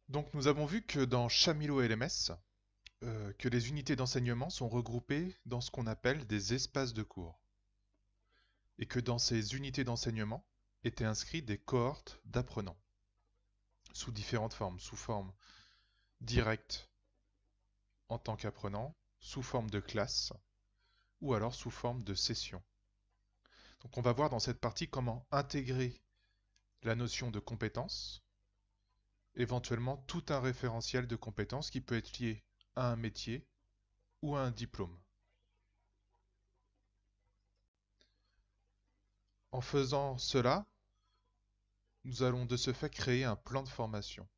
Donc nous avons vu que dans Chamilo LMS, que les unités d'enseignement sont regroupées dans ce qu'on appelle des espaces de cours, et que dans ces unités d'enseignement étaient inscrits des cohortes d'apprenants, sous différentes formes, sous forme directe en tant qu'apprenant, sous forme de classe, ou alors sous forme de session. Donc on va voir dans cette partie comment intégrer la notion de compétence, éventuellement tout un référentiel de compétences qui peut être lié à un métier ou à un diplôme. En faisant cela, nous allons de ce fait créer un plan de formation.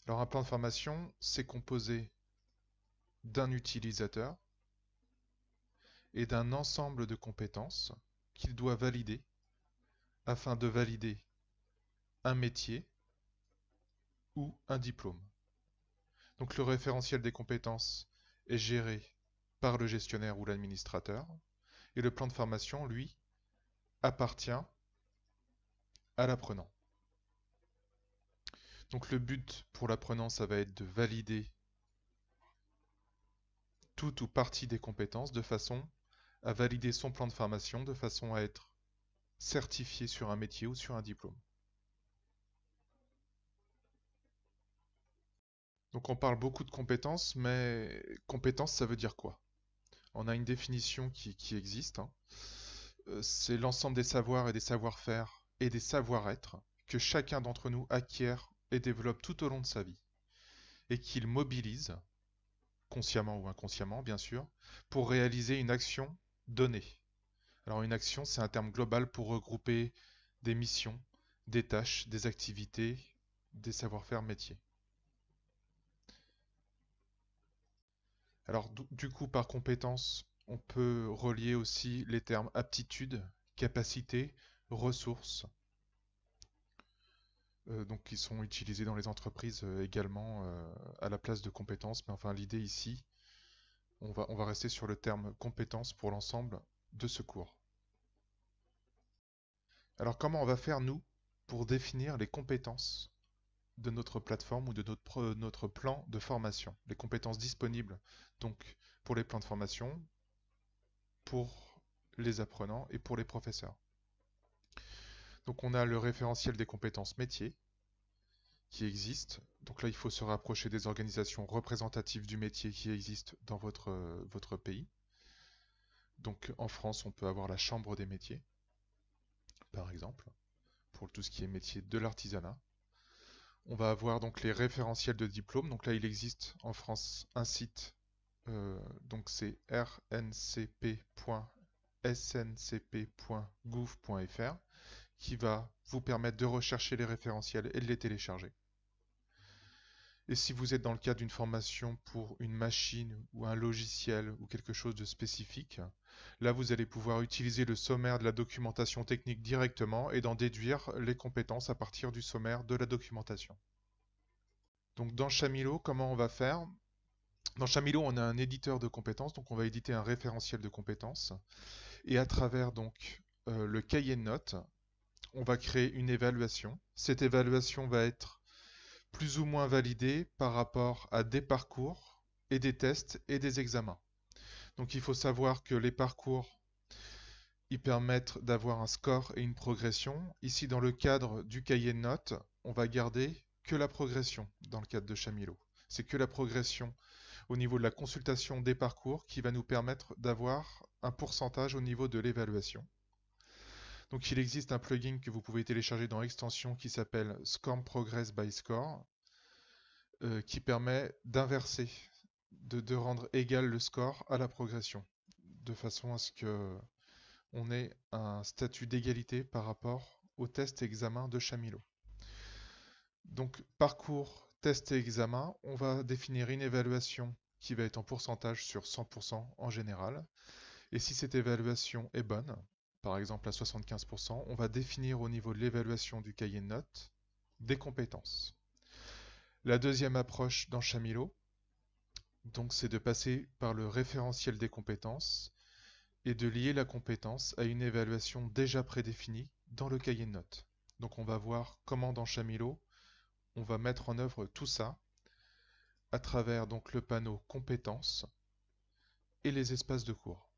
Alors un plan de formation, c'est composé d'un utilisateur et d'un ensemble de compétences qu'il doit valider afin de valider un métier ou un diplôme. Donc le référentiel des compétences est géré par le gestionnaire ou l'administrateur et le plan de formation, lui, appartient à l'apprenant. Donc le but pour l'apprenant, ça va être de valider tout ou partie des compétences de façon à valider son plan de formation, de façon à être certifié sur un métier ou sur un diplôme. Donc on parle beaucoup de compétences, mais compétences, ça veut dire quoi? On a une définition qui existe, hein. C'est l'ensemble des savoirs et des savoir-faire et des savoir-être que chacun d'entre nous acquiert et développe tout au long de sa vie, et qu'il mobilise, consciemment ou inconsciemment bien sûr, pour réaliser une action donnée. Alors une action, c'est un terme global pour regrouper des missions, des tâches, des activités, des savoir-faire métiers. Alors du coup, par compétence, on peut relier aussi les termes aptitude, capacité, ressources, donc qui sont utilisés dans les entreprises également à la place de compétences. Mais enfin, l'idée ici, on va rester sur le terme compétence pour l'ensemble de ce cours. Alors comment on va faire, nous, pour définir les compétences de notre plateforme ou de notre plan de formation, les compétences disponibles donc pour les plans de formation, pour les apprenants et pour les professeurs. Donc on a le référentiel des compétences métiers qui existe. Donc là, il faut se rapprocher des organisations représentatives du métier qui existent dans votre pays. Donc en France, on peut avoir la Chambre des métiers, par exemple, pour tout ce qui est métier de l'artisanat. On va avoir donc les référentiels de diplômes. Donc là, il existe en France un site, donc c'est rncp.sncp.gouv.fr, qui va vous permettre de rechercher les référentiels et de les télécharger. Et si vous êtes dans le cadre d'une formation pour une machine ou un logiciel ou quelque chose de spécifique, là vous allez pouvoir utiliser le sommaire de la documentation technique directement et d'en déduire les compétences à partir du sommaire de la documentation. Donc dans Chamilo, comment on va faire? Dans Chamilo, on a un éditeur de compétences, donc on va éditer un référentiel de compétences. Et à travers donc le cahier de notes, on va créer une évaluation. Cette évaluation va être plus ou moins validée par rapport à des parcours et des tests et des examens. Donc il faut savoir que les parcours, ils permettent d'avoir un score et une progression. Ici, dans le cadre du cahier de notes, on va garder que la progression dans le cadre de Chamilo. C'est que la progression au niveau de la consultation des parcours qui va nous permettre d'avoir un pourcentage au niveau de l'évaluation. Donc il existe un plugin que vous pouvez télécharger dans Extension qui s'appelle Score Progress by Score, qui permet d'inverser, de rendre égal le score à la progression, de façon à ce que on ait un statut d'égalité par rapport au test et examen de Chamilo. Donc parcours, test et examen, on va définir une évaluation qui va être en pourcentage sur 100% en général. Et si cette évaluation est bonne, par exemple à 75%, on va définir au niveau de l'évaluation du cahier de notes des compétences. La deuxième approche dans Chamilo, donc, c'est de passer par le référentiel des compétences et de lier la compétence à une évaluation déjà prédéfinie dans le cahier de notes. Donc on va voir comment dans Chamilo on va mettre en œuvre tout ça à travers donc le panneau compétences et les espaces de cours.